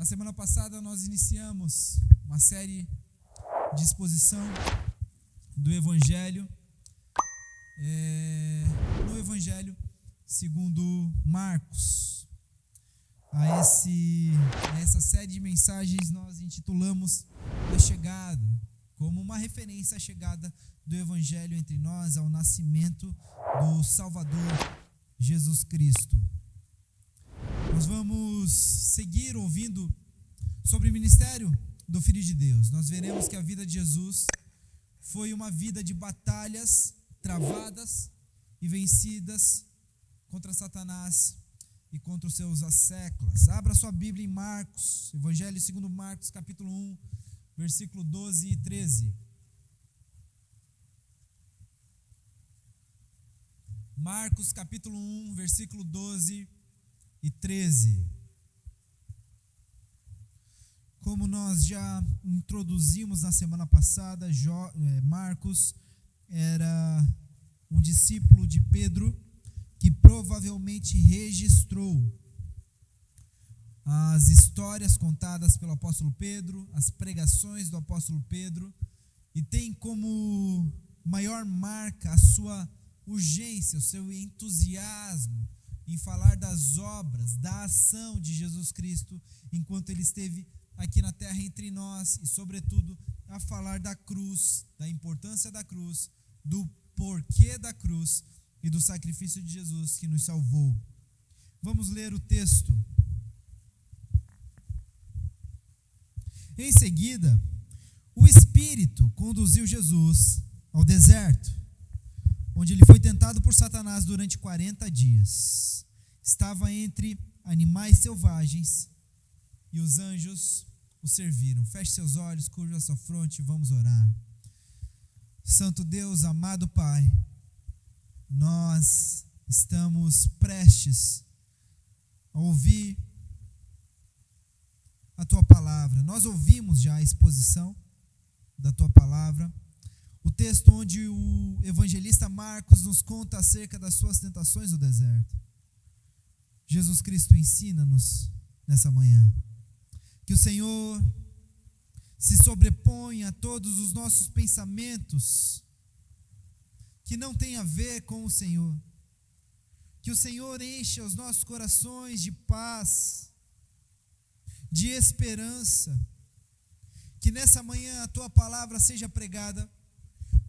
Na semana passada nós iniciamos uma série de exposição do Evangelho, no Evangelho segundo Marcos. A essa série de mensagens nós intitulamos A Chegada, como uma referência à chegada do Evangelho entre nós, ao nascimento do Salvador Jesus Cristo. Nós vamos seguir ouvindo sobre o ministério do Filho de Deus. Nós veremos que a vida de Jesus foi uma vida de batalhas travadas e vencidas contra Satanás e contra os seus asseclas. Abra sua Bíblia em Marcos, Evangelho segundo Marcos, capítulo 1, versículo 12 e 13. Marcos, capítulo 1, versículo 12 e 13. Como nós já introduzimos na semana passada, Marcos era um discípulo de Pedro que provavelmente registrou as histórias contadas pelo apóstolo Pedro, as pregações do apóstolo Pedro, e tem como maior marca a sua urgência, o seu entusiasmo em falar das obras, da ação de Jesus Cristo enquanto ele esteve aqui na terra entre nós, e sobretudo a falar da cruz, da importância da cruz, do porquê da cruz e do sacrifício de Jesus que nos salvou. Vamos ler o texto. Em seguida, o Espírito conduziu Jesus ao deserto, onde ele foi tentado por Satanás durante 40 dias. Estava entre animais selvagens e os anjos o serviram. Feche seus olhos, curva a sua fronte e vamos orar. Santo Deus, amado Pai, nós estamos prestes a ouvir a Tua palavra. Nós ouvimos já a exposição da Tua palavra, o texto onde o evangelista Marcos nos conta acerca das suas tentações no deserto. Jesus Cristo, ensina-nos nessa manhã. Que o Senhor se sobreponha a todos os nossos pensamentos que não tem a ver com o Senhor. Que o Senhor encha os nossos corações de paz, de esperança. Que nessa manhã a Tua palavra seja pregada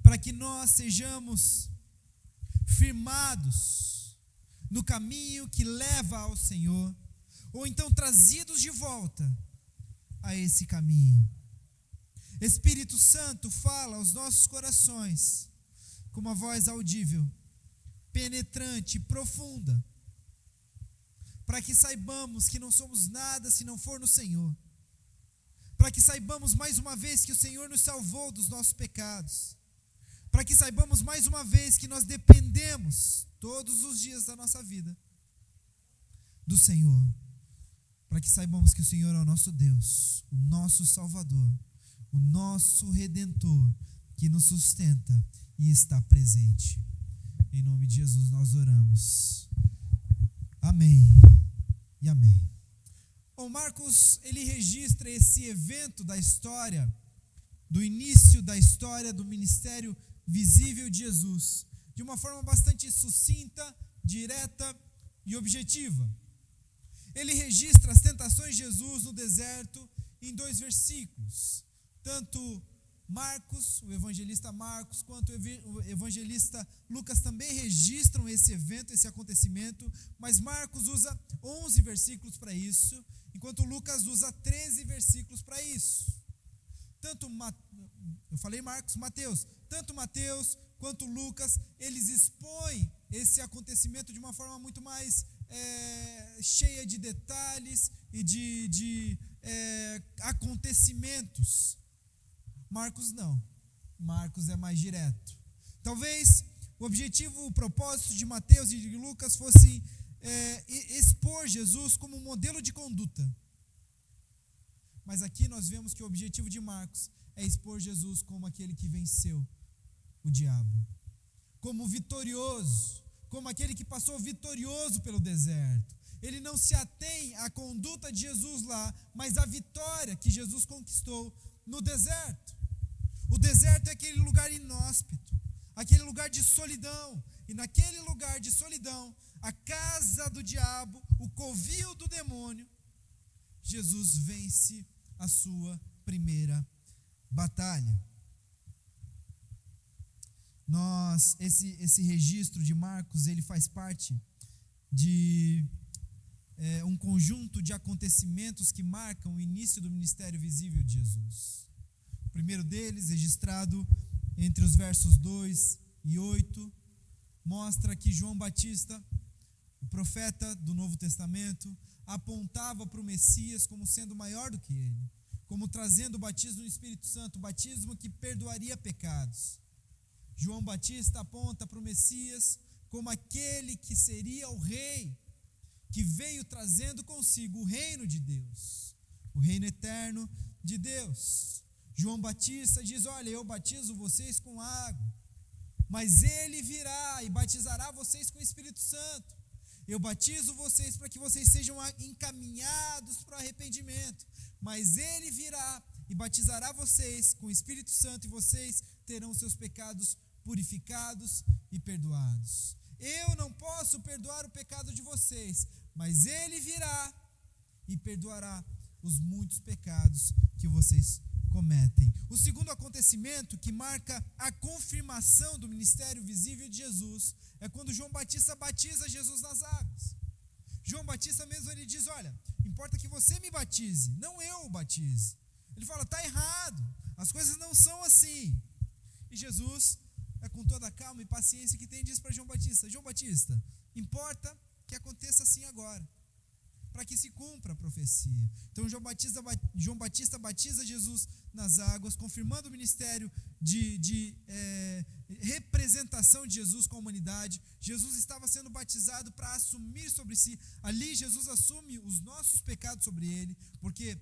para que nós sejamos firmados no caminho que leva ao Senhor, ou então trazidos de volta a esse caminho. Espírito Santo, fala aos nossos corações com uma voz audível, penetrante, profunda, para que saibamos que não somos nada se não for no Senhor, para que saibamos mais uma vez que o Senhor nos salvou dos nossos pecados, para que saibamos mais uma vez que nós dependemos todos os dias da nossa vida do Senhor, para que saibamos que o Senhor é o nosso Deus, o nosso Salvador, o nosso Redentor, que nos sustenta e está presente. Em nome de Jesus nós oramos. Amém e amém. Bom, Marcos, ele registra esse evento da história, do início da história do ministério visível de Jesus, de uma forma bastante sucinta, direta e objetiva. Ele registra as tentações de Jesus no deserto em 2 versículos. Tanto Marcos, o evangelista Marcos, quanto o evangelista Lucas também registram esse evento, esse acontecimento, mas Marcos usa 11 versículos para isso, enquanto Lucas usa 13 versículos para isso. Eu falei Marcos, Mateus, tanto Mateus quanto Lucas, eles expõem esse acontecimento de uma forma muito mais cheia de detalhes e de acontecimentos. Marcos não. Marcos é mais direto. Talvez o propósito de Mateus e de Lucas fosse expor Jesus como modelo de conduta. Mas aqui nós vemos que o objetivo de Marcos é expor Jesus como aquele que venceu o diabo, como vitorioso, como aquele que passou vitorioso pelo deserto. ele não se atém à conduta de Jesus lá, mas à vitória que Jesus conquistou no deserto. O deserto é aquele lugar inóspito, aquele lugar de solidão, e naquele lugar de solidão, a casa do diabo, o covil do demônio, Jesus vence a sua primeira batalha. Esse registro de Marcos, ele faz parte de um conjunto de acontecimentos que marcam o início do ministério visível de Jesus. O primeiro deles, registrado entre os versos 2 e 8, mostra que João Batista, o profeta do Novo Testamento, apontava para o Messias como sendo maior do que ele, como trazendo o batismo do Espírito Santo, o batismo que perdoaria pecados. João Batista aponta para o Messias como aquele que seria o rei, que veio trazendo consigo o reino de Deus, o reino eterno de Deus. João Batista diz: olha, eu batizo vocês com água, mas ele virá e batizará vocês com o Espírito Santo. Eu batizo vocês para que vocês sejam encaminhados para o arrependimento, mas ele virá e batizará vocês com o Espírito Santo, e vocês terão seus pecados purificados e perdoados. Eu não posso perdoar o pecado de vocês, mas ele virá e perdoará os muitos pecados que vocês cometem. O segundo acontecimento que marca a confirmação do ministério visível de Jesus é quando João Batista batiza Jesus nas águas. João Batista mesmo, ele diz: olha, importa que você me batize, não eu o batize. Ele fala: está errado, as coisas não são assim. E Jesus, com toda a calma e paciência que tem, diz para João Batista: João Batista, importa que aconteça assim agora, para que se cumpra a profecia. Então João Batista batiza Jesus nas águas, confirmando o ministério de representação de Jesus com a humanidade. Jesus estava sendo batizado para assumir sobre si. Ali Jesus assume os nossos pecados sobre ele, porque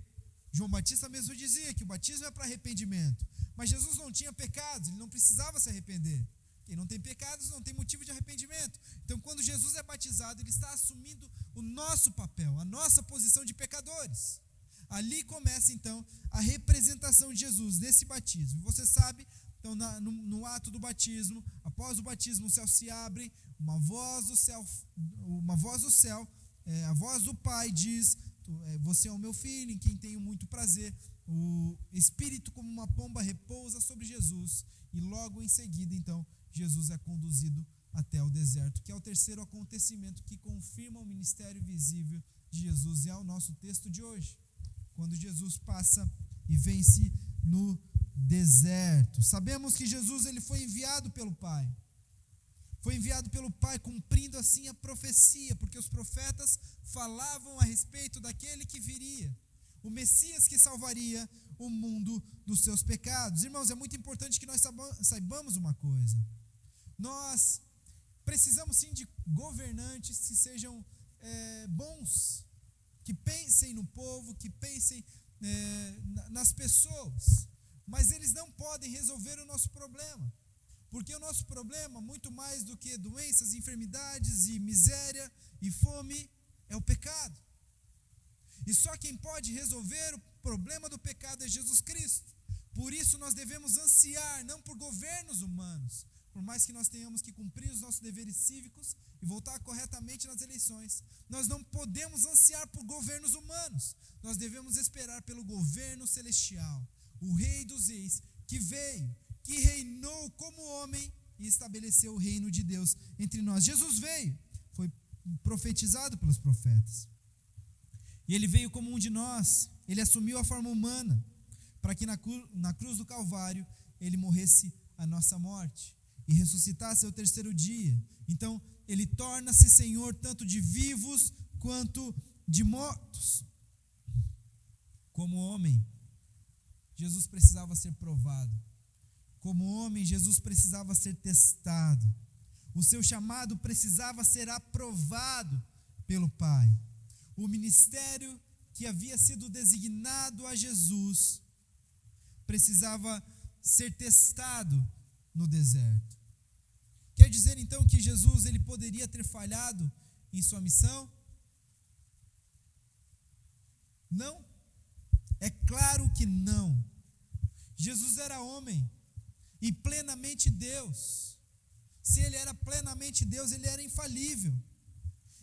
João Batista mesmo dizia que o batismo é para arrependimento, mas Jesus não tinha pecados, ele não precisava se arrepender. Quem não tem pecados não tem motivo de arrependimento. Então, quando Jesus é batizado, ele está assumindo o nosso papel, a nossa posição de pecadores. Ali começa, então, a representação de Jesus nesse batismo. Você sabe, então, no ato do batismo, após o batismo, o céu se abre, uma voz do céu, a voz do Pai diz: você é o meu filho, em quem tenho muito prazer. O Espírito, como uma pomba, repousa sobre Jesus, e logo em seguida, então, Jesus é conduzido até o deserto, que é o terceiro acontecimento que confirma o ministério visível de Jesus, e é o nosso texto de hoje, quando Jesus passa e vence no deserto. Sabemos que Jesus, ele foi enviado pelo Pai, cumprindo assim a profecia, porque os profetas falavam a respeito daquele que viria, o Messias que salvaria o mundo dos seus pecados. Irmãos, é muito importante que nós saibamos uma coisa: nós precisamos sim de governantes que sejam bons, que pensem no povo, que pensem nas pessoas, mas eles não podem resolver o nosso problema, porque o nosso problema, muito mais do que doenças, enfermidades e miséria e fome, é o pecado. E só quem pode resolver o problema do pecado é Jesus Cristo. Por isso nós devemos ansiar não por governos humanos, por mais que nós tenhamos que cumprir os nossos deveres cívicos e votar corretamente nas eleições, nós não podemos ansiar por governos humanos. Nós devemos esperar pelo governo celestial, o Rei dos Reis, que veio, que reinou como homem e estabeleceu o reino de Deus entre nós. Jesus veio, foi profetizado pelos profetas, e ele veio como um de nós. Ele assumiu a forma humana, para que na cruz do Calvário ele morresse a nossa morte e ressuscitasse ao terceiro dia. Então ele torna-se Senhor tanto de vivos quanto de mortos. Como homem, Jesus precisava ser provado. Como homem, Jesus precisava ser testado. O seu chamado precisava ser aprovado pelo Pai. O ministério que havia sido designado a Jesus precisava ser testado no deserto. Quer dizer então que Jesus, ele poderia ter falhado em sua missão? Não. É claro que não. Jesus era homem e plenamente Deus. Se ele era plenamente Deus, ele era infalível.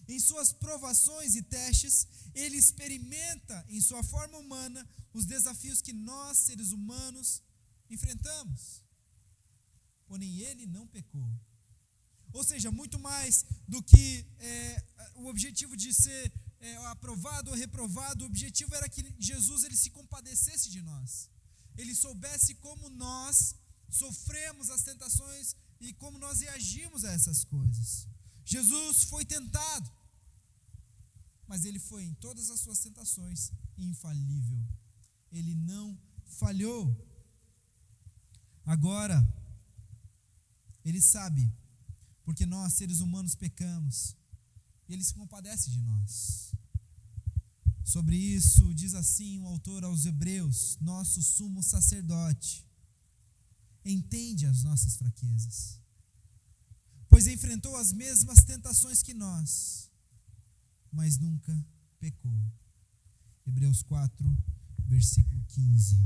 Em suas provações e testes, ele experimenta em sua forma humana os desafios que nós, seres humanos, enfrentamos. Porém, ele não pecou. Ou seja, muito mais do que o objetivo de ser aprovado ou reprovado, o objetivo era que Jesus ele se compadecesse de nós. Ele soubesse como nós sofremos as tentações e como nós reagimos a essas coisas. Jesus foi tentado, mas ele foi em todas as suas tentações infalível. Ele não falhou. Agora, ele sabe, porque nós, seres humanos, pecamos, e ele se compadece de nós. Sobre isso, diz assim o autor aos Hebreus: nosso sumo sacerdote entende as nossas fraquezas, pois enfrentou as mesmas tentações que nós, mas nunca pecou. Hebreus 4, versículo 15.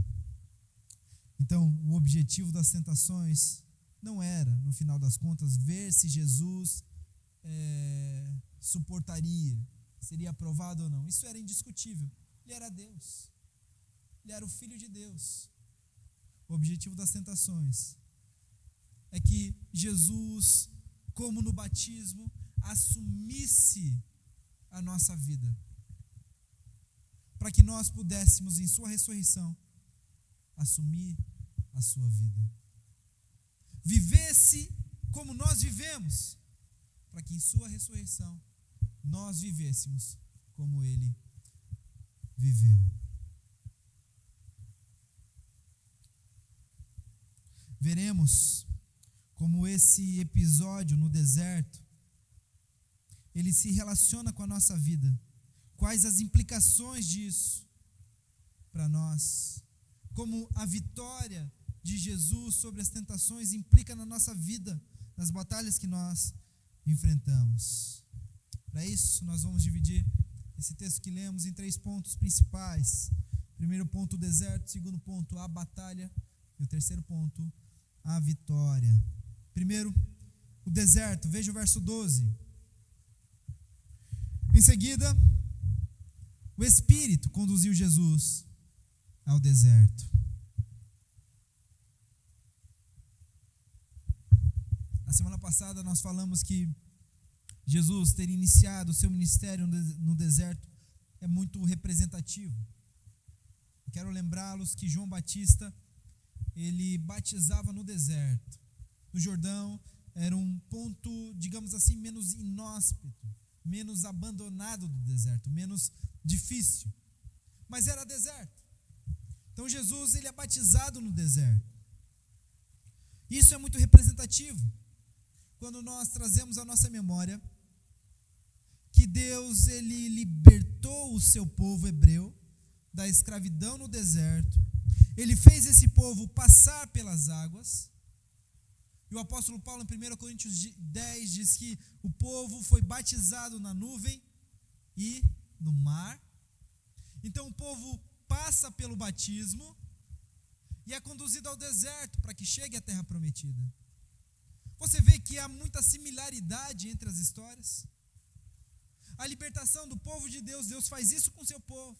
Então, o objetivo das tentações não era, no final das contas, ver se Jesus suportaria, seria aprovado ou não. Isso era indiscutível. Ele era Deus. Ele era o Filho de Deus. O objetivo das tentações é que Jesus, como no batismo, assumisse a nossa vida, para que nós pudéssemos, em sua ressurreição, assumir a sua vida. Vivesse como nós vivemos, para que em sua ressurreição nós vivêssemos como ele viveu. Veremos como esse episódio no deserto, ele se relaciona com a nossa vida. Quais as implicações disso para nós? Como a vitória de Jesus sobre as tentações implica na nossa vida, nas batalhas que nós enfrentamos. Para isso, nós vamos dividir esse texto que lemos em 3 pontos principais. Primeiro ponto, o deserto. Segundo ponto, a batalha. E o terceiro ponto, a vitória. Primeiro, o deserto. Veja o verso 12. Em seguida, o Espírito conduziu Jesus ao deserto. Na semana passada nós falamos que Jesus ter iniciado o seu ministério no deserto é muito representativo. Eu quero lembrá-los que João Batista, ele batizava no deserto. No Jordão era um ponto, digamos assim, menos inóspito, menos abandonado do deserto, menos difícil. Mas era deserto. Então Jesus, ele é batizado no deserto. Isso é muito representativo. Quando nós trazemos à nossa memória que Deus, ele libertou o seu povo hebreu da escravidão no deserto, ele fez esse povo passar pelas águas, e o apóstolo Paulo em 1 Coríntios 10 diz que o povo foi batizado na nuvem e no mar. Então o povo passa pelo batismo e é conduzido ao deserto para que chegue à terra prometida. Você vê que há muita similaridade entre as histórias. A libertação do povo de Deus, Deus faz isso com o seu povo.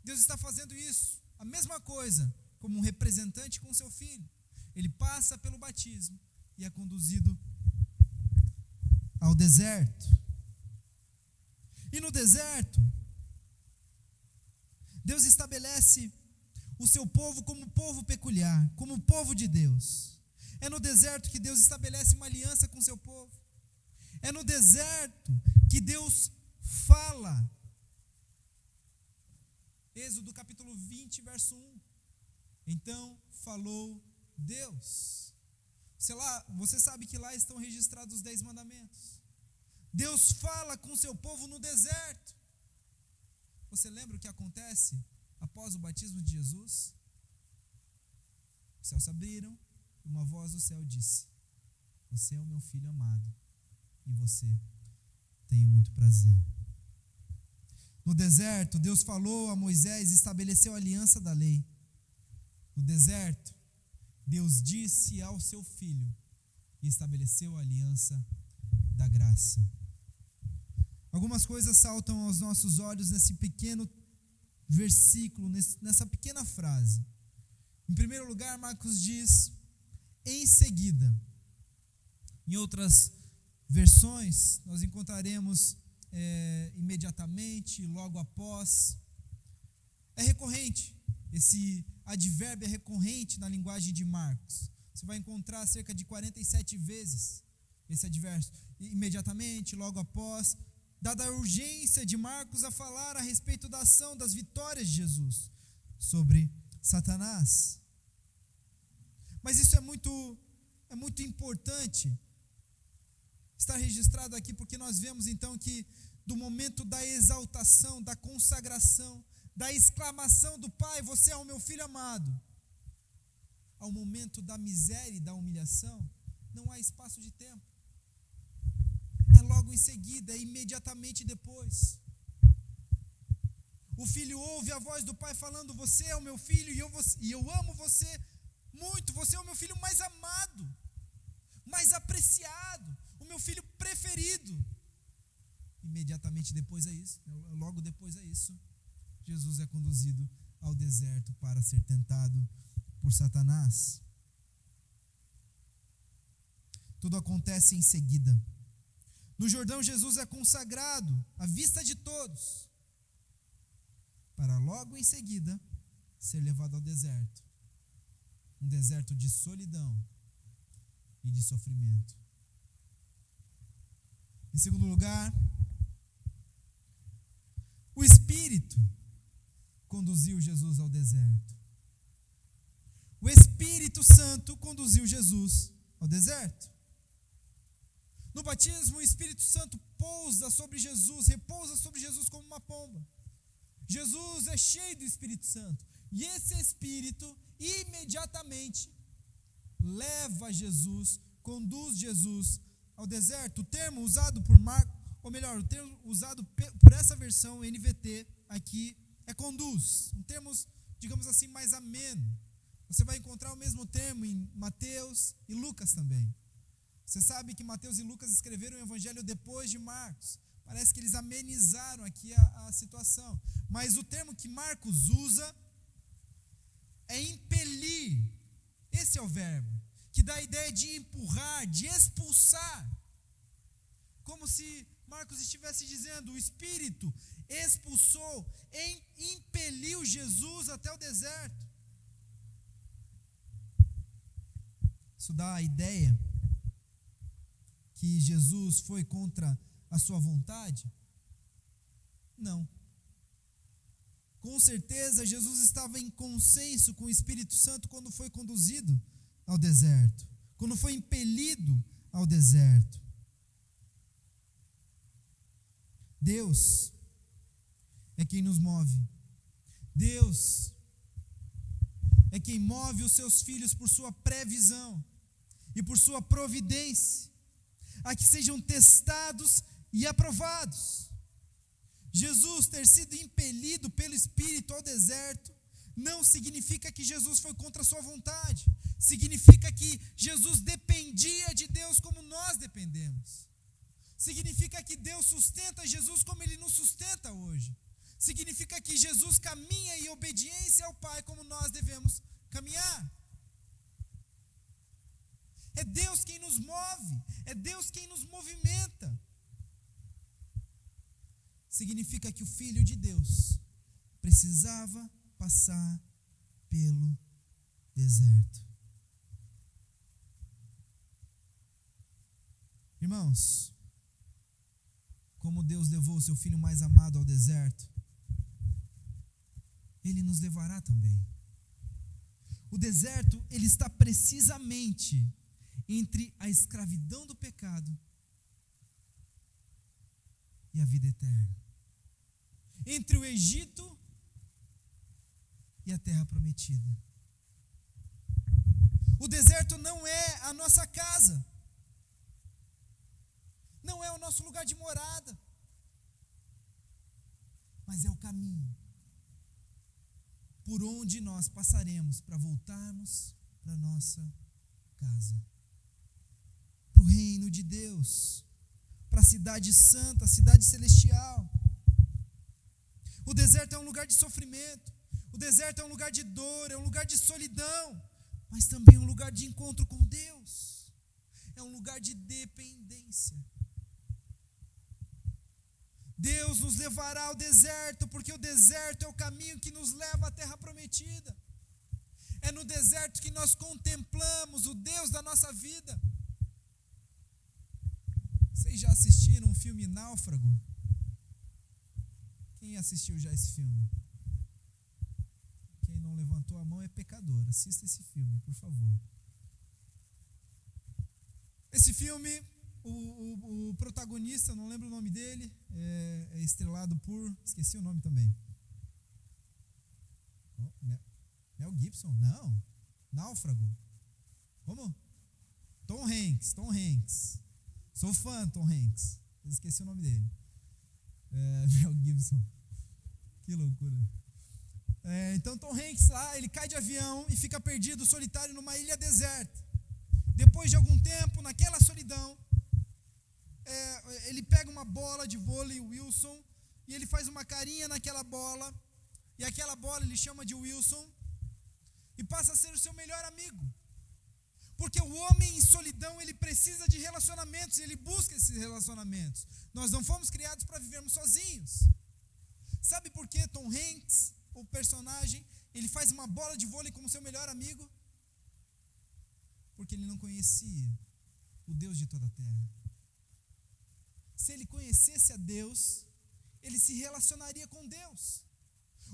Deus está fazendo isso, a mesma coisa, como um representante com o seu filho. Ele passa pelo batismo e é conduzido ao deserto. E no deserto, Deus estabelece o seu povo como povo peculiar, como povo de Deus. É no deserto que Deus estabelece uma aliança com o seu povo. É no deserto que Deus fala. Êxodo capítulo 20, verso 1. Então falou Deus. Você sabe que lá estão registrados os 10 mandamentos. Deus fala com o seu povo no deserto. Você lembra o que acontece após o batismo de Jesus? Os céus se abriram. Uma voz do céu disse: você é o meu filho amado, e você tenho muito prazer. No deserto, Deus falou a Moisés e estabeleceu a aliança da lei. No deserto, Deus disse ao seu filho e estabeleceu a aliança da graça. Algumas coisas saltam aos nossos olhos nesse pequeno versículo, nessa pequena frase. Em primeiro lugar, Marcos diz, em seguida. Em outras versões, nós encontraremos imediatamente, logo após. É recorrente, esse advérbio é recorrente na linguagem de Marcos. Você vai encontrar cerca de 47 vezes esse advérbio, imediatamente, logo após, dada a urgência de Marcos a falar a respeito da ação, das vitórias de Jesus sobre Satanás. Mas isso é muito importante estar registrado aqui, porque nós vemos então que do momento da exaltação, da consagração, da exclamação do Pai, você é o meu filho amado, ao momento da miséria e da humilhação, não há espaço de tempo. É logo em seguida, é imediatamente depois. O filho ouve a voz do pai falando, você é o meu filho e eu amo você muito, você é o meu filho mais amado, mais apreciado, o meu filho preferido. Imediatamente depois logo depois a isso, Jesus é conduzido ao deserto para ser tentado por Satanás. Tudo acontece em seguida. No Jordão, Jesus é consagrado à vista de todos, para logo em seguida ser levado ao deserto. Um deserto de solidão e de sofrimento. Em segundo lugar, o Espírito conduziu Jesus ao deserto. O Espírito Santo conduziu Jesus ao deserto. No batismo, o Espírito Santo repousa sobre Jesus como uma pomba. Jesus é cheio do Espírito Santo. E esse Espírito imediatamente leva Jesus, conduz Jesus ao deserto. O termo usado por Marcos, ou melhor, o termo usado por essa versão NVT aqui é conduz. Um termo, digamos assim, mais ameno. Você vai encontrar o mesmo termo em Mateus e Lucas também. Você sabe que Mateus e Lucas escreveram o evangelho depois de Marcos. Parece que eles amenizaram aqui a situação. Mas o termo que Marcos usa é impelir. Esse é o verbo, que dá a ideia de empurrar, de expulsar. Como se Marcos estivesse dizendo, o Espírito expulsou, impeliu Jesus até o deserto. Isso dá a ideia que Jesus foi contra a sua vontade? Não. Com certeza, Jesus estava em consenso com o Espírito Santo quando foi conduzido ao deserto, quando foi impelido ao deserto. Deus é quem nos move. Deus é quem move os seus filhos por sua previsão e por sua providência, a que sejam testados e aprovados. Jesus ter sido impelido pelo Espírito ao deserto não significa que Jesus foi contra a sua vontade. Significa que Jesus dependia de Deus como nós dependemos. Significa que Deus sustenta Jesus como Ele nos sustenta hoje. Significa que Jesus caminha em obediência ao Pai como nós devemos caminhar. É Deus quem nos move, é Deus quem nos movimenta. Significa que o Filho de Deus precisava passar pelo deserto. Irmãos, como Deus levou o seu Filho mais amado ao deserto, Ele nos levará também. O deserto, ele está precisamente entre a escravidão do pecado e a vida eterna. Entre o Egito e a terra prometida. O deserto não é a nossa casa. Não é o nosso lugar de morada. mas é o caminho por onde nós passaremos para voltarmos para nossa casa, para o reino de Deus, para a cidade santa, a cidade celestial. O deserto é um lugar de sofrimento, o deserto é um lugar de dor, é um lugar de solidão, mas também um lugar de encontro com Deus, é um lugar de dependência. Deus nos levará ao deserto, porque o deserto é o caminho que nos leva à terra prometida. É no deserto que nós contemplamos o Deus da nossa vida. Vocês já assistiram o filme Náufrago? Quem assistiu já esse filme? Quem não levantou a mão é pecador. Assista esse filme, por favor. Esse filme, o protagonista, não lembro o nome dele, é estrelado por... Esqueci o nome também. Mel Gibson? Não. Náufrago. Como? Tom Hanks. Sou fã do Tom Hanks. Esqueci o nome dele. Mel Gibson. Que loucura. Então Tom Hanks lá, ele cai de avião e fica perdido, solitário, numa ilha deserta. Depois de algum tempo, naquela solidão, ele pega uma bola de vôlei, Wilson, e ele faz uma carinha naquela bola, e aquela bola ele chama de Wilson, e passa a ser o seu melhor amigo. Porque o homem em solidão, ele precisa de relacionamentos, ele busca esses relacionamentos. Nós não fomos criados para vivermos sozinhos. Sabe por que Tom Hanks, o personagem, ele faz uma bola de vôlei como seu melhor amigo? Porque ele não conhecia o Deus de toda a terra. Se ele conhecesse a Deus, ele se relacionaria com Deus.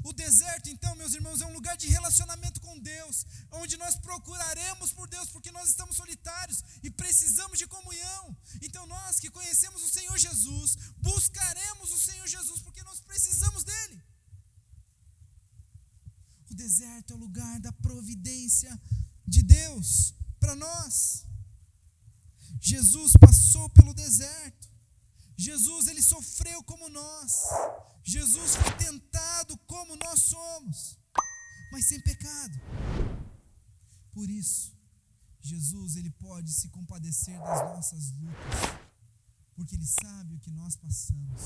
O deserto, então, meus irmãos, é um lugar de relacionamento com Deus, onde nós procuraremos por Deus, porque nós estamos solitários e precisamos de comunhão. Então nós que conhecemos o Senhor Jesus, buscaremos o Senhor Jesus, porque nós precisamos dele. O deserto é o lugar da providência de Deus para nós. Jesus passou pelo deserto. Jesus, ele sofreu como nós. Jesus foi tentado como nós somos, mas sem pecado. Por isso, Jesus, ele pode se compadecer das nossas lutas, porque ele sabe o que nós passamos.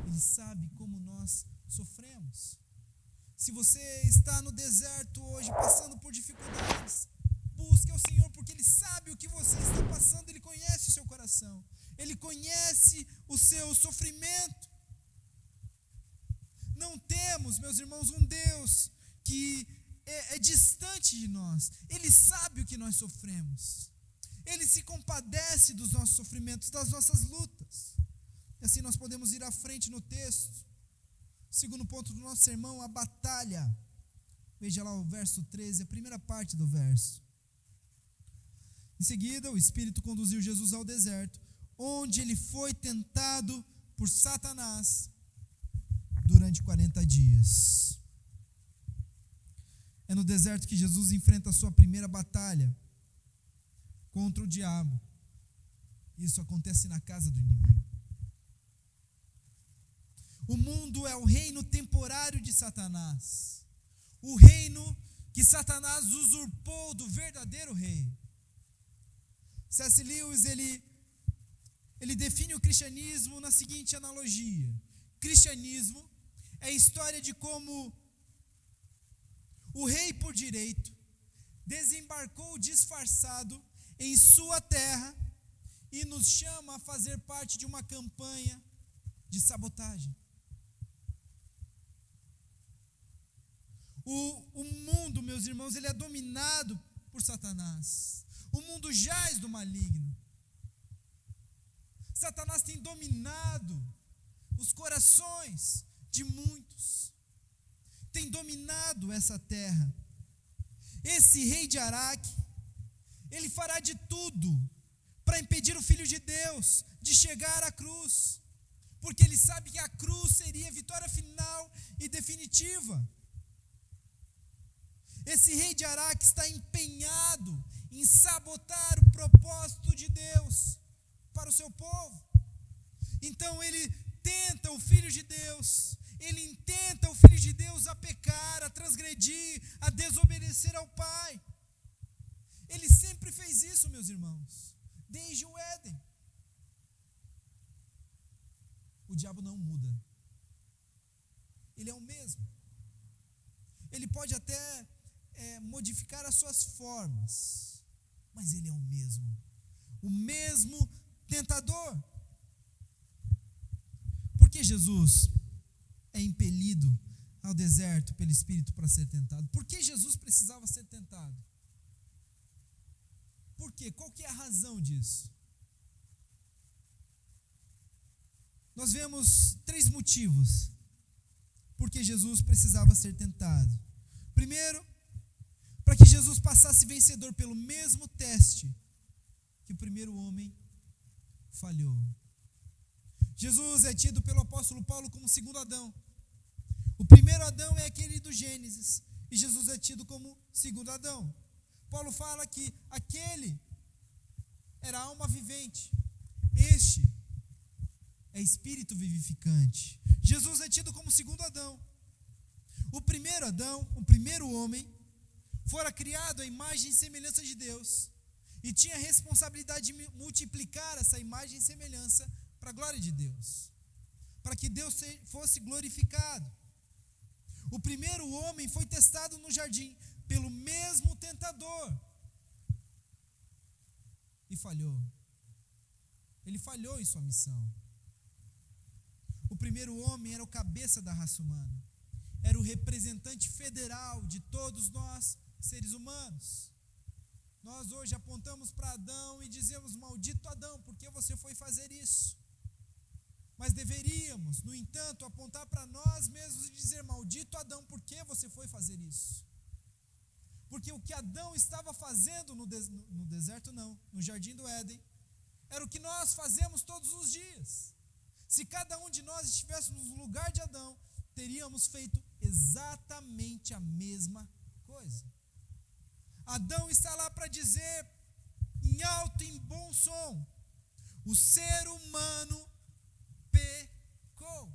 Ele sabe como nós sofremos. Se você está no deserto hoje, passando por dificuldades, busque ao Senhor, porque ele sabe o que você está passando. Ele conhece o seu coração, ele conhece o seu sofrimento. Não temos, meus irmãos, um Deus que é distante de nós. Ele sabe o que nós sofremos. Ele se compadece dos nossos sofrimentos, das nossas lutas. E assim nós podemos ir à frente no texto. Segundo ponto do nosso sermão, a batalha. Veja lá o verso 13, a primeira parte do verso. Em seguida, o Espírito conduziu Jesus ao deserto, onde ele foi tentado por Satanás durante 40 dias. É no deserto que Jesus enfrenta a sua primeira batalha contra o diabo. Isso acontece na casa do inimigo. O mundo é o reino temporário de Satanás. O reino que Satanás usurpou do verdadeiro rei. C.S. Lewis, ele define o cristianismo na seguinte analogia. Cristianismo é a história de como o rei por direito desembarcou disfarçado em sua terra e nos chama a fazer parte de uma campanha de sabotagem. O mundo, meus irmãos, ele é dominado por Satanás. O mundo jaz do maligno. Satanás tem dominado os corações de muitos. Tem dominado essa terra. Esse rei de Araque, ele fará de tudo para impedir o Filho de Deus de chegar à cruz, porque ele sabe que a cruz seria a vitória final e definitiva. Esse rei de Araque está empenhado em sabotar o propósito de Deus para o seu povo. Então ele tenta o Filho de Deus, ele intenta o Filho de Deus a pecar, a transgredir, a desobedecer ao Pai. Ele sempre fez isso, meus irmãos, desde o Éden. O diabo não muda. Ele é o mesmo. Ele pode até modificar as suas formas, mas ele é o mesmo. O mesmo tentador. Por que Jesus é impelido ao deserto pelo Espírito para ser tentado? Por que Jesus precisava ser tentado? Por quê? Qual que é a razão disso? Nós vemos 3 motivos por que Jesus precisava ser tentado. Primeiro, para que Jesus passasse vencedor pelo mesmo teste que o primeiro homem falhou. Jesus é tido pelo apóstolo Paulo como o segundo Adão. O primeiro Adão é aquele do Gênesis, e Jesus é tido como segundo Adão. Paulo fala que aquele era alma vivente, este é espírito vivificante. Jesus é tido como segundo Adão. O primeiro Adão, o primeiro homem, fora criado à imagem e semelhança de Deus, e tinha a responsabilidade de multiplicar essa imagem e semelhança para a glória de Deus, para que Deus fosse glorificado. O primeiro homem foi testado no jardim pelo mesmo tentador e falhou. Ele falhou em sua missão. O primeiro homem era o cabeça da raça humana, era o representante federal de todos nós, seres humanos. Nós hoje apontamos para Adão e dizemos: maldito Adão, por que você foi fazer isso? Mas deveríamos, no entanto, apontar para nós mesmos e dizer: maldito Adão, por que você foi fazer isso? Porque o que Adão estava fazendo no deserto, no jardim do Éden, era o que nós fazemos todos os dias. Se cada um de nós estivéssemos no lugar de Adão, teríamos feito exatamente a mesma coisa. Adão está lá para dizer, em alto e em bom som: o ser humano pecou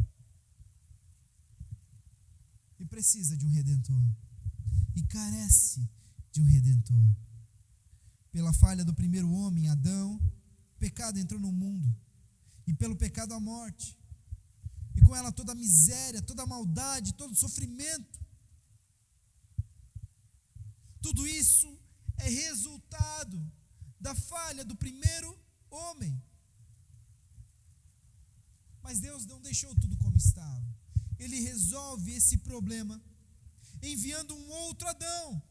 e precisa de um redentor, e carece de um redentor. Pela falha do primeiro homem, Adão, o pecado entrou no mundo, e pelo pecado a morte, e com ela toda a miséria, toda a maldade, todo o sofrimento. Tudo isso é resultado da falha do primeiro homem. Mas Deus não deixou tudo como estava. Ele resolve esse problema enviando um outro Adão,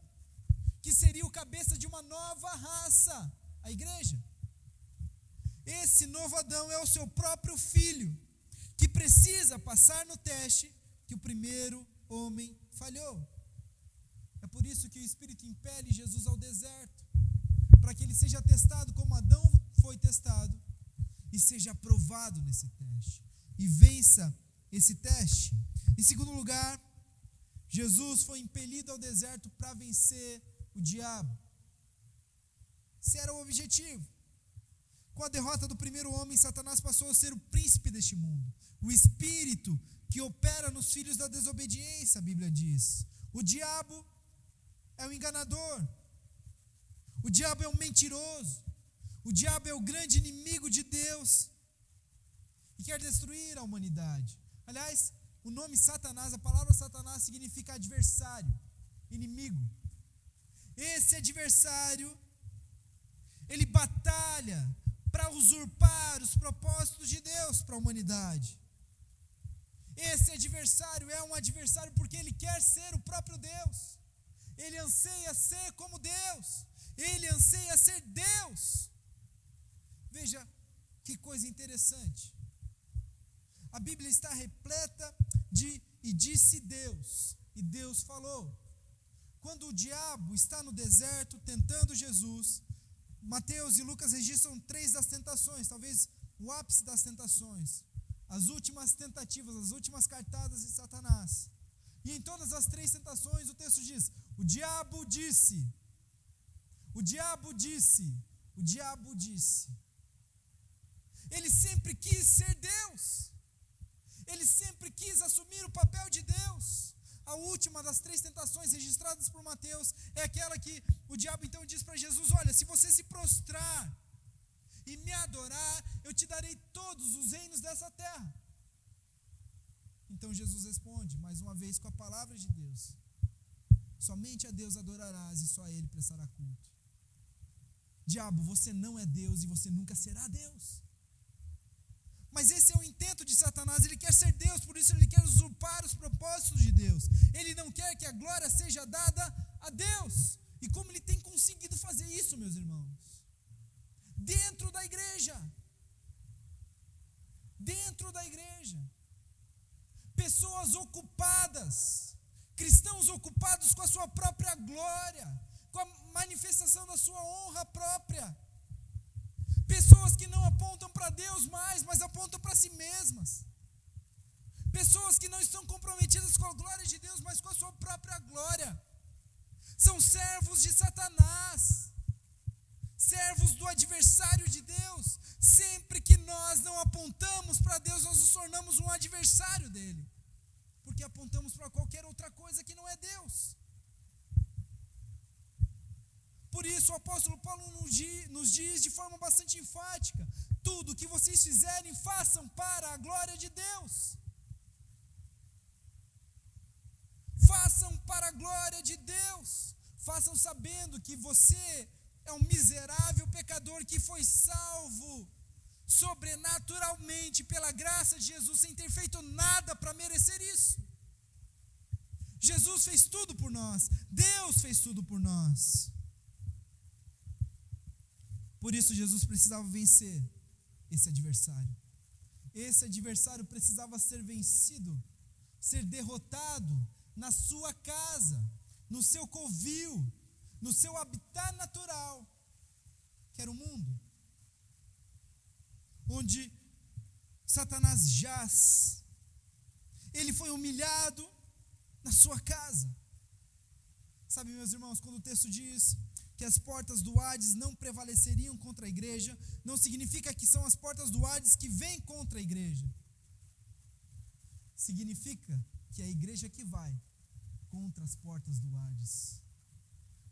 que seria o cabeça de uma nova raça, a igreja. Esse novo Adão é o seu próprio filho, que precisa passar no teste que o primeiro homem falhou. É por isso que o Espírito impele Jesus ao deserto, para que ele seja testado como Adão foi testado, e seja aprovado nesse teste, e vença esse teste. Em segundo lugar, Jesus foi impelido ao deserto para vencer o diabo. Esse era o objetivo. Com a derrota do primeiro homem, Satanás passou a ser o príncipe deste mundo, o espírito que opera nos filhos da desobediência, a Bíblia diz. O diabo é o enganador, o diabo é o mentiroso, o diabo é o grande inimigo de Deus e quer destruir a humanidade. Aliás, o nome Satanás, a palavra Satanás significa adversário, inimigo. Esse adversário, ele batalha para usurpar os propósitos de Deus para a humanidade. Esse adversário é um adversário porque ele quer ser o próprio Deus. Ele anseia ser como Deus. Ele anseia ser Deus. Veja que coisa interessante. A Bíblia está repleta de "e disse Deus", e Deus falou. Quando o diabo está no deserto tentando Jesus, Mateus e Lucas registram 3 das tentações, talvez o ápice das tentações, as últimas tentativas, as últimas cartadas de Satanás. E em todas as 3 tentações o texto diz: o diabo disse, o diabo disse, o diabo disse. Ele sempre quis ser Deus. Ele sempre quis assumir o papel de Deus. A última das 3 tentações registradas por Mateus é aquela que o diabo então diz para Jesus: olha, se você se prostrar e me adorar, eu te darei todos os reinos dessa terra. Então Jesus responde, mais uma vez, com a palavra de Deus: somente a Deus adorarás e só a Ele prestará culto. Diabo, você não é Deus e você nunca será Deus. Mas esse é o intento de Satanás. Ele quer ser Deus, por isso ele quer usurpar os propósitos de Deus. Ele não quer que a glória seja dada a Deus. E como ele tem conseguido fazer isso, meus irmãos? Dentro da igreja. Dentro da igreja. Pessoas ocupadas, cristãos ocupados com a sua própria glória, com a manifestação da sua honra própria. Pessoas que não apontam para Deus mais, mas apontam para si mesmas. Pessoas que não estão comprometidas com a glória de Deus, mas com a sua própria glória. São servos de Satanás, servos do adversário de Deus. Sempre que nós não apontamos para Deus, nós nos tornamos um adversário dele, porque apontamos para qualquer outra coisa que não é Deus. Por isso o apóstolo Paulo nos diz de forma bastante enfática: tudo que vocês fizerem, façam para a glória de Deus. Façam para a glória de Deus. Façam sabendo que você é um miserável pecador que foi salvo sobrenaturalmente pela graça de Jesus, sem ter feito nada para merecer isso. Jesus fez tudo por nós. Deus fez tudo por nós. Por isso Jesus precisava vencer esse adversário. Esse adversário precisava ser vencido, ser derrotado na sua casa, no seu covil, no seu habitat natural, que era o mundo, onde Satanás jaz. Ele foi humilhado na sua casa. Sabe, meus irmãos, quando o texto diz que as portas do Hades não prevaleceriam contra a igreja, não significa que são as portas do Hades que vêm contra a igreja. Significa que é a igreja que vai contra as portas do Hades.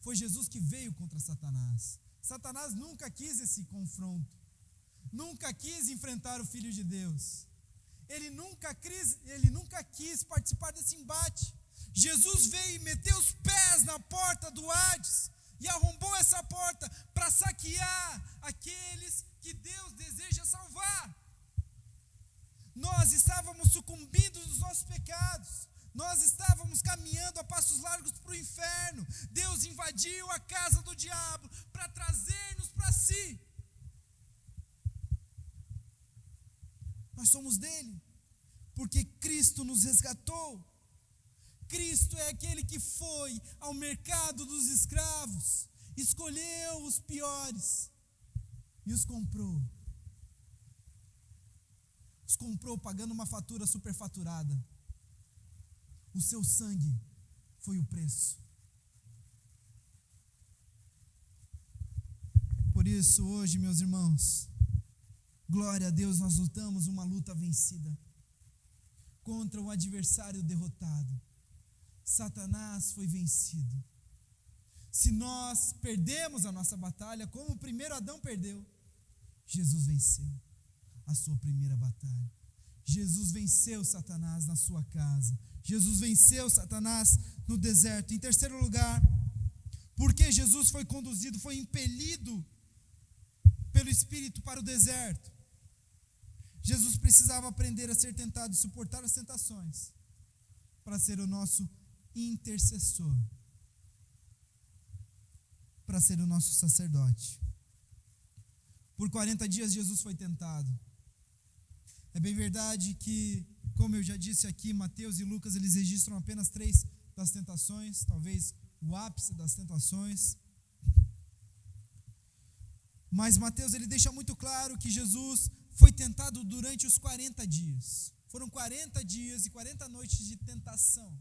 Foi Jesus que veio contra Satanás. Satanás nunca quis esse confronto, nunca quis enfrentar o Filho de Deus. Ele nunca quis participar desse embate. Jesus veio e meteu os pés na porta do Hades e arrombou essa porta para saquear aqueles que Deus deseja salvar. Nós estávamos sucumbindo nos nossos pecados. Nós estávamos caminhando a passos largos para o inferno. Deus invadiu a casa do diabo para trazer-nos para si. Nós somos dele, porque Cristo nos resgatou. Cristo é aquele que foi ao mercado dos escravos, escolheu os piores e os comprou. Os comprou pagando uma fatura superfaturada. O seu sangue foi o preço. Por isso, hoje, meus irmãos, glória a Deus, nós lutamos uma luta vencida contra o adversário derrotado. Satanás foi vencido. Se nós perdemos a nossa batalha, como o primeiro Adão perdeu, Jesus venceu a sua primeira batalha. Jesus venceu Satanás na sua casa. Jesus venceu Satanás no deserto. Em terceiro lugar, porque Jesus foi conduzido, foi impelido pelo Espírito para o deserto. Jesus precisava aprender a ser tentado e suportar as tentações para ser o nosso intercessor, para ser o nosso sacerdote. Por 40 dias Jesus foi tentado. É bem verdade que, como eu já disse aqui, Mateus e Lucas, eles registram apenas 3 das tentações, talvez o ápice das tentações. Mas Mateus, ele deixa muito claro que Jesus foi tentado durante os 40 dias. Foram 40 dias e 40 noites de tentação,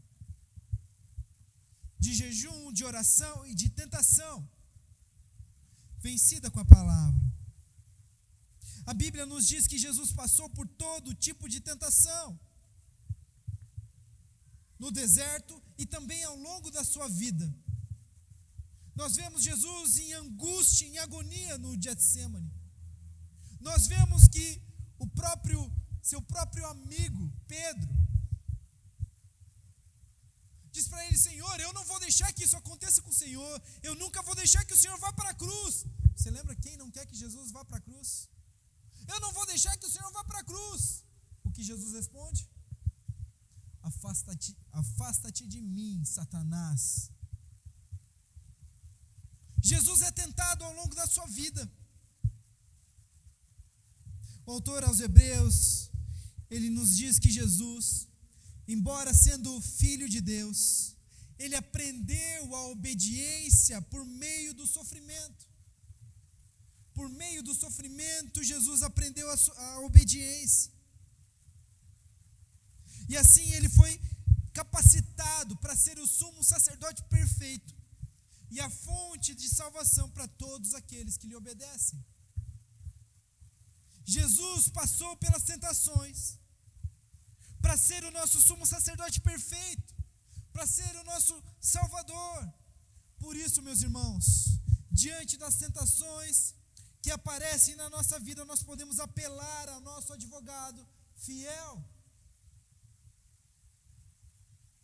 de jejum, de oração e de tentação, vencida com a palavra. A Bíblia nos diz que Jesus passou por todo tipo de tentação. no deserto e também ao longo da sua vida. Nós vemos Jesus em angústia, em agonia no Getsêmani. Nós vemos que seu próprio amigo, Pedro, diz para ele: Senhor, eu não vou deixar que isso aconteça com o Senhor, eu nunca vou deixar que o Senhor vá para a cruz. Você lembra quem não quer que Jesus vá para a cruz? Eu não vou deixar que o Senhor vá para a cruz. O que Jesus responde? Afasta-te de mim, Satanás. Jesus é tentado ao longo da sua vida. O autor aos Hebreus, ele nos diz que Jesus, embora sendo filho de Deus, ele aprendeu a obediência por meio do sofrimento. Por meio do sofrimento, Jesus aprendeu a obediência. E assim ele foi capacitado para ser o sumo sacerdote perfeito e a fonte de salvação para todos aqueles que lhe obedecem. Jesus passou pelas tentações para ser o nosso sumo sacerdote perfeito, para ser o nosso Salvador. Por isso, meus irmãos, diante das tentações que aparecem na nossa vida, nós podemos apelar ao nosso advogado fiel.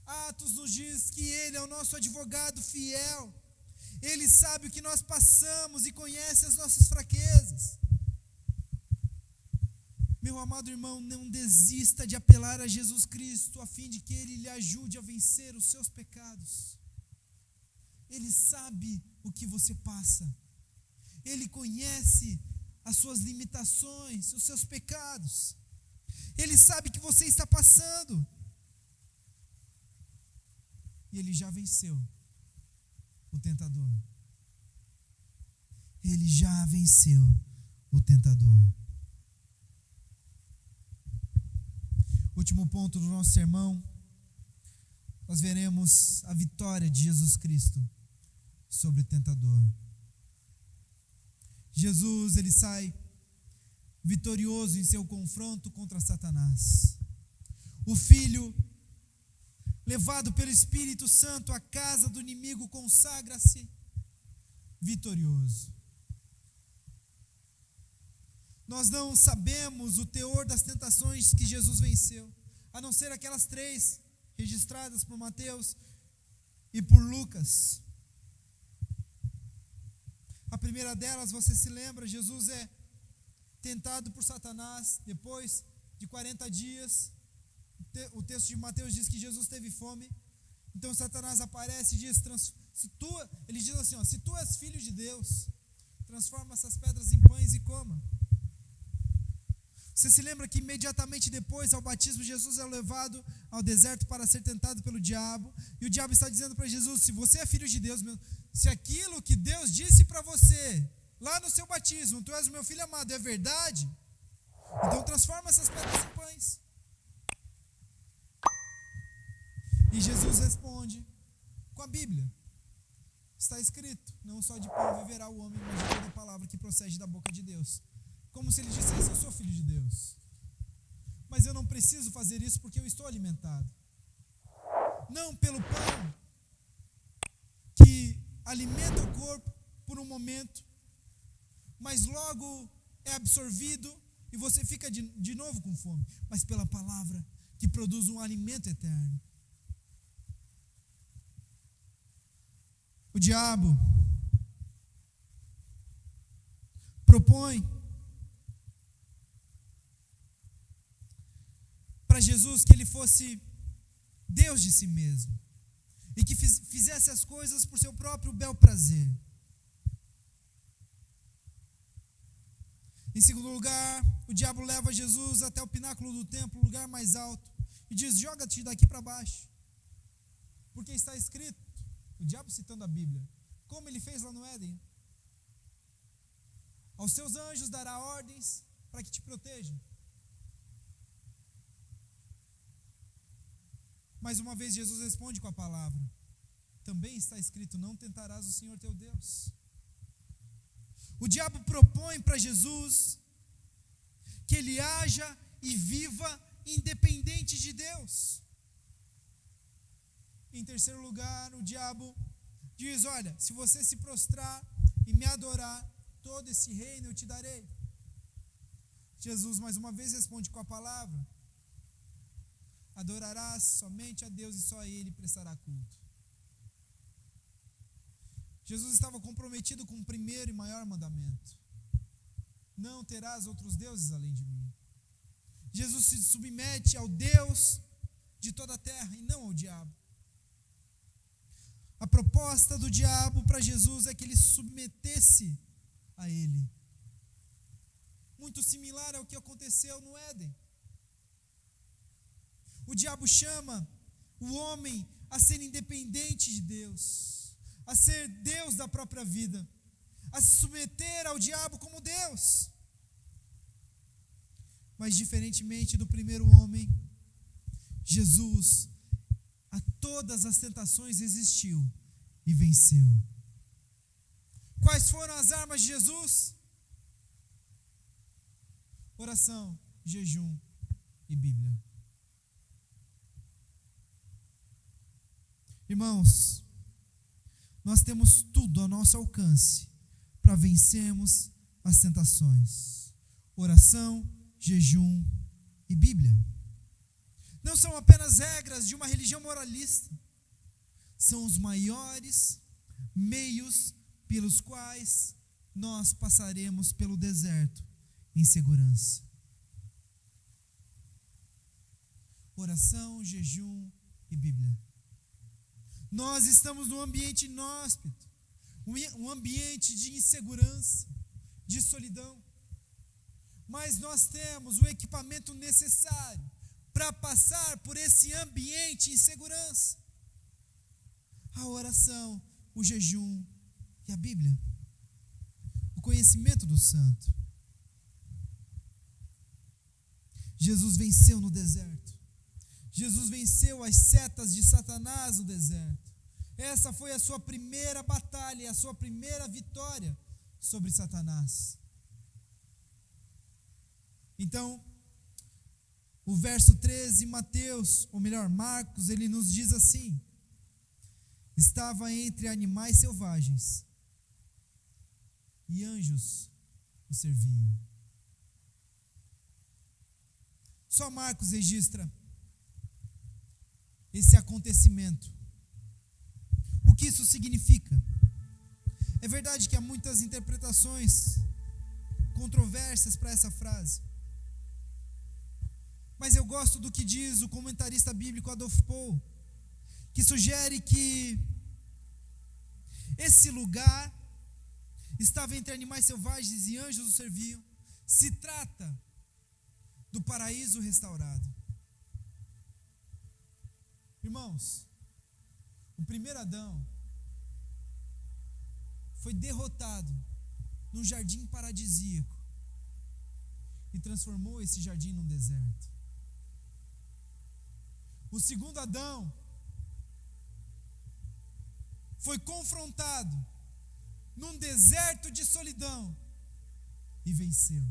Atos nos diz que ele é o nosso advogado fiel. Ele sabe o que nós passamos e conhece as nossas fraquezas. Meu amado irmão, não desista de apelar a Jesus Cristo, a fim de que Ele lhe ajude a vencer os seus pecados. Ele sabe o que você passa. Ele conhece as suas limitações, os seus pecados. Ele sabe que você está passando. E Ele já venceu o tentador. Ele já venceu o tentador. Último ponto do nosso sermão, nós veremos a vitória de Jesus Cristo sobre o tentador. Jesus, ele sai vitorioso em seu confronto contra Satanás. O Filho, levado pelo Espírito Santo à casa do inimigo, consagra-se vitorioso. Nós não sabemos o teor das tentações que Jesus venceu, a não ser aquelas 3 registradas por Mateus e por Lucas. A primeira delas, você se lembra, Jesus é tentado por Satanás, depois de 40 dias, o texto de Mateus diz que Jesus teve fome, então Satanás aparece e diz, ele diz assim, se tu és filho de Deus, transforma essas pedras em pães e coma. Você se lembra que imediatamente depois ao batismo, Jesus é levado ao deserto para ser tentado pelo diabo, e o diabo está dizendo para Jesus, se você é filho de Deus, se aquilo que Deus disse para você, lá no seu batismo, tu és o meu filho amado, é verdade, então transforma essas pedras em pães. E Jesus responde com a Bíblia, está escrito, não só de pão viverá o homem, mas de toda palavra que procede da boca de Deus. Como se ele dissesse, eu sou filho de Deus, mas eu não preciso fazer isso porque eu estou alimentado, não pelo pão que alimenta o corpo por um momento, mas logo é absorvido e você fica de novo com fome, mas pela palavra que produz um alimento eterno. O diabo propõe para Jesus que ele fosse Deus de si mesmo e que fizesse as coisas por seu próprio bel prazer. Em segundo lugar, o diabo leva Jesus até o pináculo do templo, o lugar mais alto, e diz, joga-te daqui para baixo, porque está escrito, o diabo citando a Bíblia, como ele fez lá no Éden, aos seus anjos dará ordens para que te protejam. Mais uma vez Jesus responde com a palavra, também está escrito, não tentarás o Senhor teu Deus. O diabo propõe para Jesus que ele haja e viva independente de Deus. Em terceiro lugar, o diabo diz: olha, se você se prostrar e me adorar, todo esse reino eu te darei. Jesus mais uma vez responde com a palavra: adorarás somente a Deus e só a Ele prestará culto. Jesus estava comprometido com o primeiro e maior mandamento: não terás outros deuses além de mim. Jesus se submete ao Deus de toda a terra e não ao diabo. A proposta do diabo para Jesus é que ele se submetesse a ele. Muito similar ao que aconteceu no Éden. O diabo chama o homem a ser independente de Deus, a ser Deus da própria vida, a se submeter ao diabo como Deus. Mas diferentemente do primeiro homem, Jesus a todas as tentações resistiu e venceu. Quais foram as armas de Jesus? Oração, jejum e Bíblia. Irmãos, nós temos tudo ao nosso alcance para vencermos as tentações. Oração, jejum e Bíblia. Não são apenas regras de uma religião moralista, são os maiores meios pelos quais nós passaremos pelo deserto em segurança. Oração, jejum e Bíblia. Nós estamos num ambiente inóspito, um ambiente de insegurança, de solidão, mas nós temos o equipamento necessário para passar por esse ambiente em segurança: a oração, o jejum e a Bíblia, o conhecimento do santo. Jesus venceu no deserto. Jesus venceu as setas de Satanás no deserto. Essa foi a sua primeira batalha, a sua primeira vitória sobre Satanás. Então, o verso 13, Mateus, ou melhor, Marcos, ele nos diz assim: estava entre animais selvagens e anjos o serviam. Só Marcos registra esse acontecimento. O que isso significa? É verdade que há muitas interpretações controversas para essa frase, mas eu gosto do que diz o comentarista bíblico Adolf Paul, que sugere que esse lugar estava entre animais selvagens e anjos o serviam. Se trata do paraíso restaurado. Irmãos, o primeiro Adão foi derrotado num jardim paradisíaco e transformou esse jardim num deserto. O segundo Adão foi confrontado num deserto de solidão e venceu,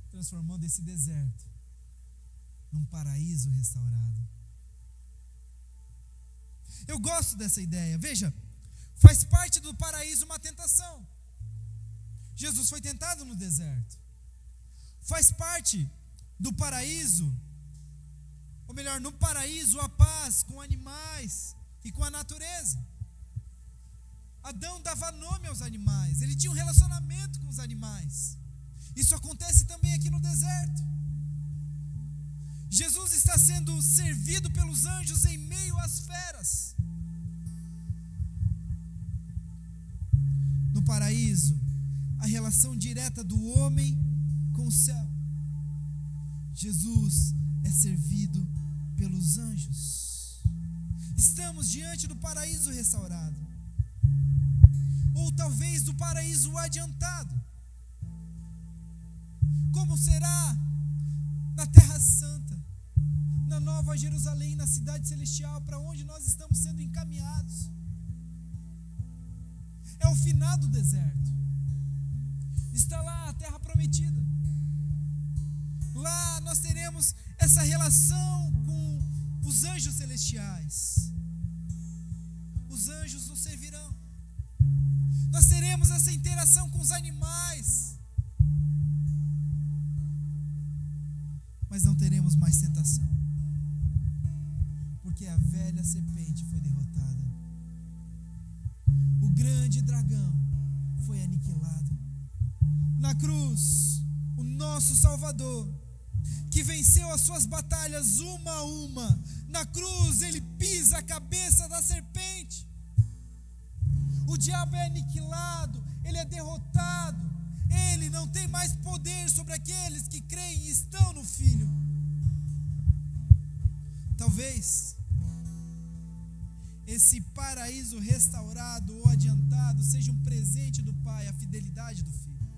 transformando esse deserto num paraíso restaurado. Eu gosto dessa ideia. Veja, faz parte do paraíso uma tentação. Jesus foi tentado no deserto. Faz parte do paraíso, ou melhor, no paraíso, a paz com animais e com a natureza. Adão dava nome aos animais, ele tinha um relacionamento com os animais. Isso acontece também aqui no deserto. Jesus está sendo servido pelos anjos em meio às feras. No paraíso, a relação direta do homem com o céu. Jesus é servido pelos anjos. Estamos diante do paraíso restaurado, ou talvez do paraíso adiantado. Como será na Terra Santa, na Nova Jerusalém, na cidade celestial, para onde nós estamos sendo encaminhados? É o final do deserto. Está lá a terra prometida. Lá nós teremos essa relação com os anjos celestiais. os anjos nos servirão. Nós teremos essa interação com os animais. Mas não teremos mais tentação, porque a velha serpente foi derrotada. O grande dragão foi aniquilado. Na cruz, o nosso Salvador, que venceu as suas batalhas uma a uma, na cruz ele pisa a cabeça da serpente. O diabo é aniquilado, ele é derrotado. Ele não tem mais poder sobre aqueles que creem e estão no Filho. Talvez esse paraíso restaurado ou adiantado seja um presente do Pai, a fidelidade do Filho.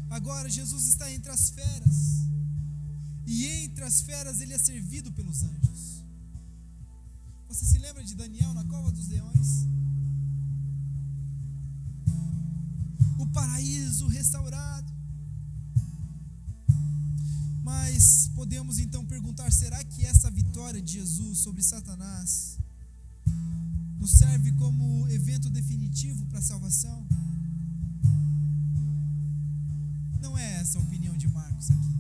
Agora Jesus está entre as feras, e entre as feras ele é servido pelos anjos. Você se lembra de Daniel na cova dos leões? O paraíso restaurado. Mas podemos então perguntar: será que essa vitória de Jesus sobre Satanás nos serve como evento definitivo para a salvação? Não é essa a opinião de Marcos aqui.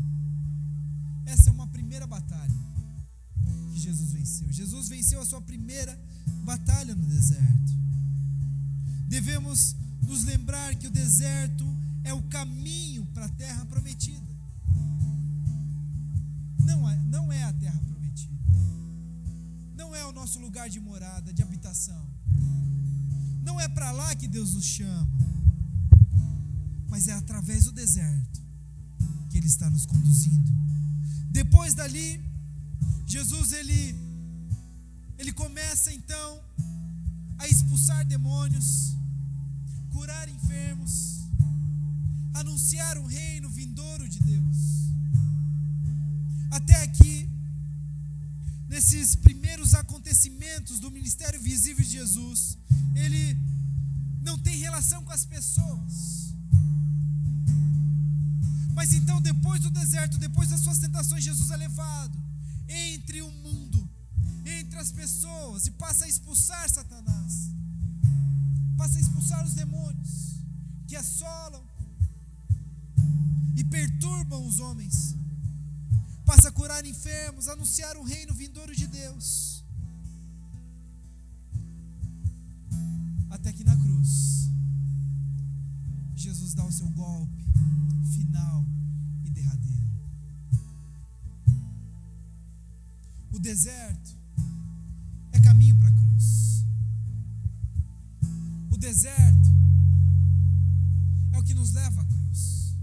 Essa é uma primeira batalha que Jesus venceu. Jesus venceu a sua primeira batalha no deserto. Devemos nos lembrar que o deserto é o caminho para a terra prometida. Não é a terra prometida. Não é o nosso lugar de morada, de habitação. Não é para lá que Deus nos chama. Mas é através do deserto que Ele está nos conduzindo. Depois dali, Jesus ele começa então a expulsar demônios, curar enfermos, anunciar o reino vindouro de Deus. Até aqui, nesses primeiros acontecimentos do ministério visível de Jesus, ele não tem relação com as pessoas. Mas então, depois do deserto, depois das suas tentações, Jesus é levado entre o mundo, entre as pessoas, e passa a expulsar Satanás, passa a expulsar os demônios que assolam e perturbam os homens, passa a curar enfermos, a anunciar o reino vindouro de Deus, até que na cruz Jesus dá o seu golpe final e derradeiro. O deserto é caminho para a cruz. O deserto é o que nos leva à cruz.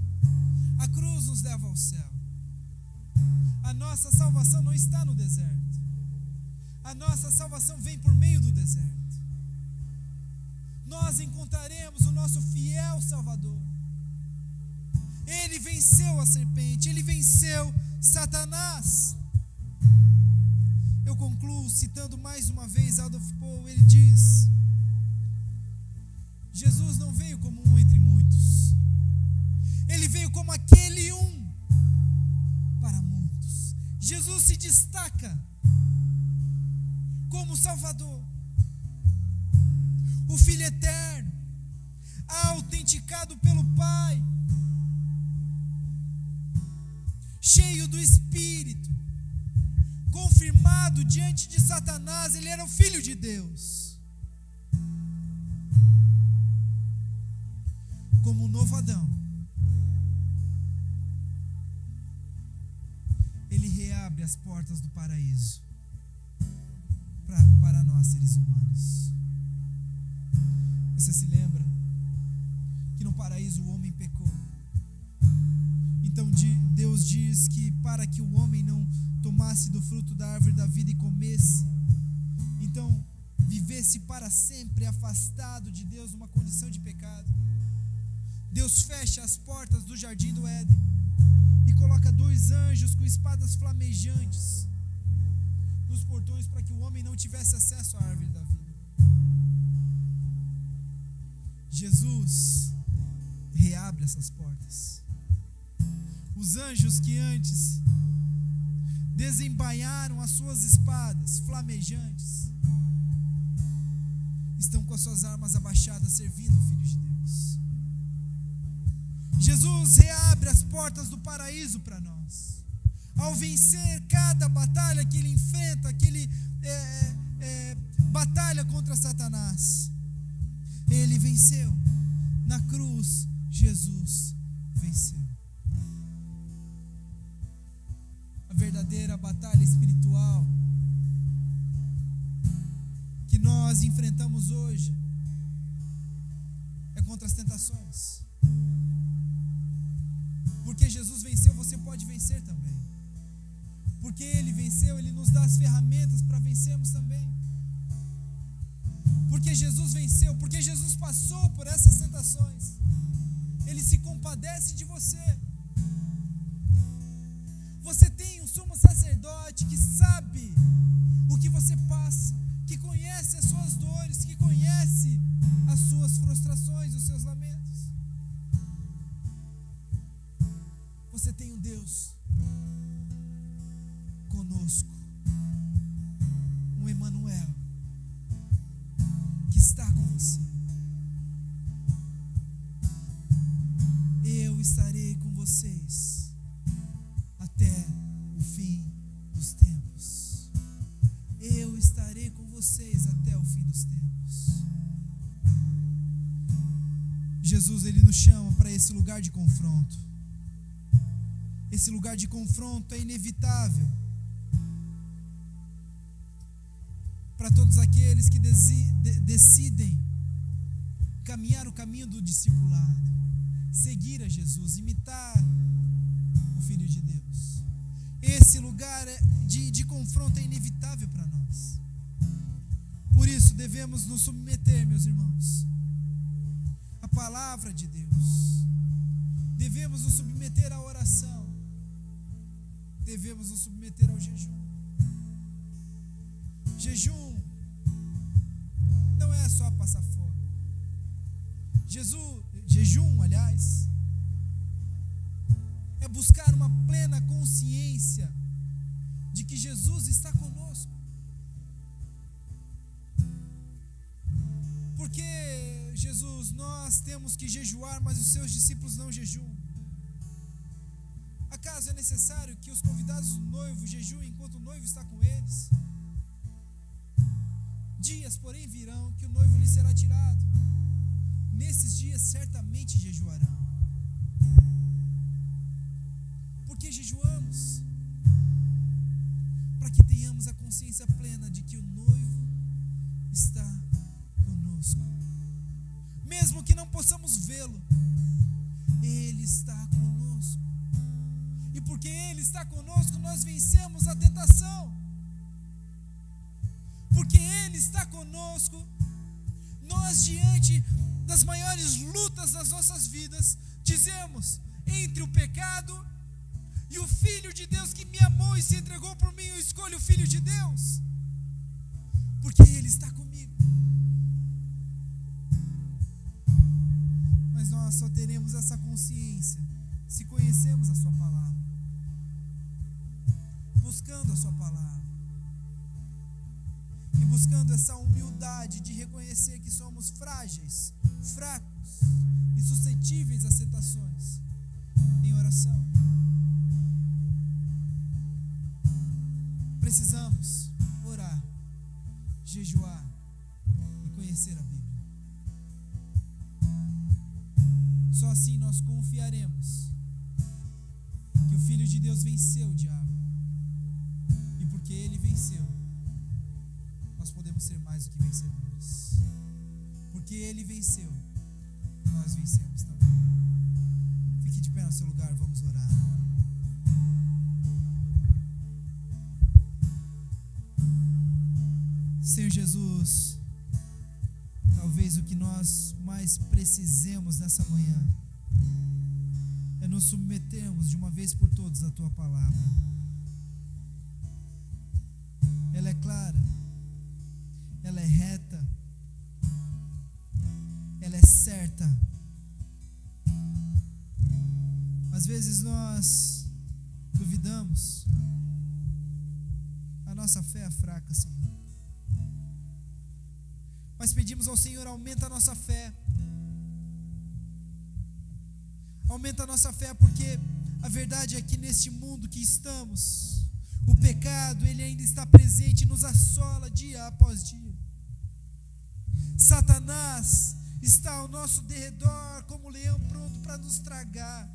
A cruz nos leva ao céu. A nossa salvação não está no deserto. A nossa salvação vem por meio do deserto. Nós encontraremos o nosso fiel Salvador. Ele venceu a serpente, ele venceu Satanás. Eu concluo citando mais uma vez Adolf Paul. Ele diz: Jesus não veio como um entre muitos, ele veio como aquele um para muitos. Jesus se destaca como Salvador, o Filho eterno, autenticado pelo Pai, cheio do Espírito, confirmado diante de Satanás. Ele era o Filho de Deus. Como o novo Adão, ele reabre as portas do paraíso para nós, seres humanos. Você se lembra que no paraíso o homem pecou? Então Deus diz que para que o homem não tomasse do fruto da árvore da vida e comesse, então vivesse para sempre afastado de Deus, numa condição de pecado, Deus fecha as portas do jardim do Éden e coloca 2 anjos com espadas flamejantes nos portões para que o homem não tivesse acesso à árvore da vida. Jesus reabre essas portas. Os anjos que antes desembainharam as suas espadas flamejantes estão com as suas armas abaixadas servindo o Filho de Deus. Jesus reabre as portas do paraíso para nós. Ao vencer cada batalha que ele enfrenta, que ele batalha contra Satanás, ele venceu. Na cruz, Jesus venceu. A verdadeira batalha espiritual que nós enfrentamos hoje é contra as tentações. Porque Jesus venceu, você pode vencer também. Porque ele venceu, ele nos dá as ferramentas para vencermos também. Porque Jesus venceu, porque Jesus passou por essas tentações, ele se compadece de você. Você tem um sumo sacerdote que sabe o que você passa, que conhece as suas dores, que conhece as suas frustrações, os seus lamentos. Você tem um Deus conosco, um Emanuel, que está com você. Eu estarei com vocês até o fim dos tempos. Eu estarei com vocês até o fim dos tempos. Jesus, ele nos chama para esse lugar de confronto. Esse lugar de confronto é inevitável para todos aqueles que decidem caminhar o caminho do discipulado, seguir a Jesus, imitar o Filho de Deus. Esse lugar de confronto é inevitável para nós. Por isso devemos nos submeter, meus irmãos, à palavra de Deus. Devemos nos submeter à oração. Devemos nos submeter ao jejum. Jejum não é só passar fome. Jejum, aliás, é buscar uma plena consciência de que Jesus está conosco. Porque, Jesus, nós temos que jejuar, mas os seus discípulos não jejuam. Acaso é necessário que os convidados do noivo jejuem enquanto o noivo está com eles? Dias, porém, virão que o noivo lhe será tirado. Nesses dias certamente jejuarão. Por que jejuamos? Para que tenhamos a consciência plena de que o noivo está conosco. Mesmo que não possamos vê-lo, ele está conosco. E porque ele está conosco, nós vencemos a tentação. Porque ele está conosco, nós, diante das maiores lutas das nossas vidas, dizemos: entre o pecado e o Filho de Deus que me amou e se entregou por mim, eu escolho o Filho de Deus, porque ele está comigo. Mas nós só teremos essa consciência se conhecemos a sua palavra, buscando a sua palavra, e buscando essa humildade de reconhecer que somos frágeis, fracos e suscetíveis às tentações, em oração. Precisamos orar, jejuar e conhecer a Bíblia. Só assim nós confiaremos que o Filho de Deus venceu o diabo, e porque ele venceu, nós podemos ser mais do que vencedores. Porque ele venceu, nós vencemos também. Fique de pé no seu lugar, vamos orar. Senhor Jesus, talvez o que nós mais precisemos nessa manhã é nos submetermos de uma vez por todas à tua palavra. Ela é clara, ela é reta, ela é certa. Às vezes nós duvidamos, a nossa fé é fraca, Senhor. mas pedimos ao Senhor, aumenta a nossa fé. Aumenta a nossa fé, porque a verdade é que neste mundo que estamos, o pecado, ele ainda está presente e nos assola dia após dia. Satanás está ao nosso derredor como um leão pronto para nos tragar.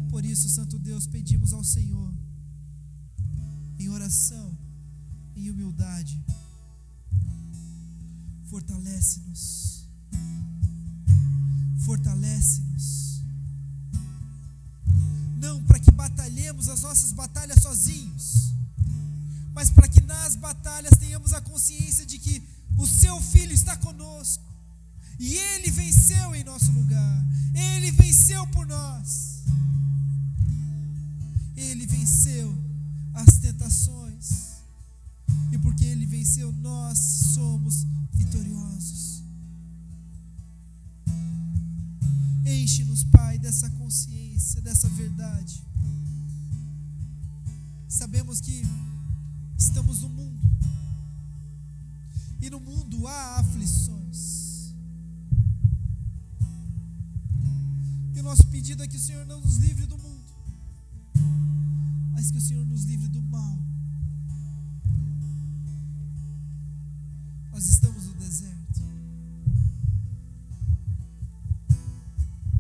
Por isso, Santo Deus, pedimos ao Senhor, em oração, em humildade, fortalece-nos, fortalece-nos, não para que batalhemos as nossas batalhas sozinhos, mas para que nas batalhas tenhamos a consciência de que o Seu Filho está conosco, e Ele venceu em nosso lugar, Ele venceu por nós, Ele venceu as tentações, e porque Ele venceu, nós somos vitoriosos. Enche-nos, Pai, dessa consciência, dessa verdade. Sabemos que estamos no mundo, e no mundo há aflições, e o nosso pedido é que o Senhor não nos livre do mundo, mas que o Senhor nos livre do mal. Nós estamos no deserto,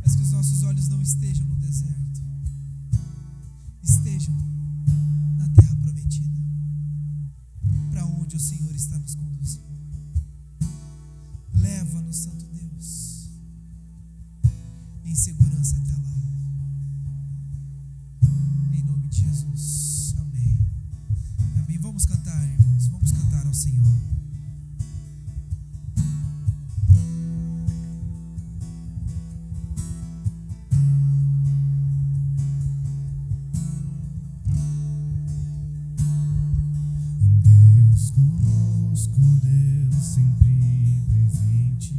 mas que os nossos olhos não estejam no deserto, estejam na terra prometida, para onde o Senhor está nos conduzindo. Leva-nos, Santo Deus, em segurança até lá. Em nome de Jesus. Amém. Amém. Vamos cantar, irmãos. Vamos cantar ao Senhor. Deus conosco, Deus sempre presente.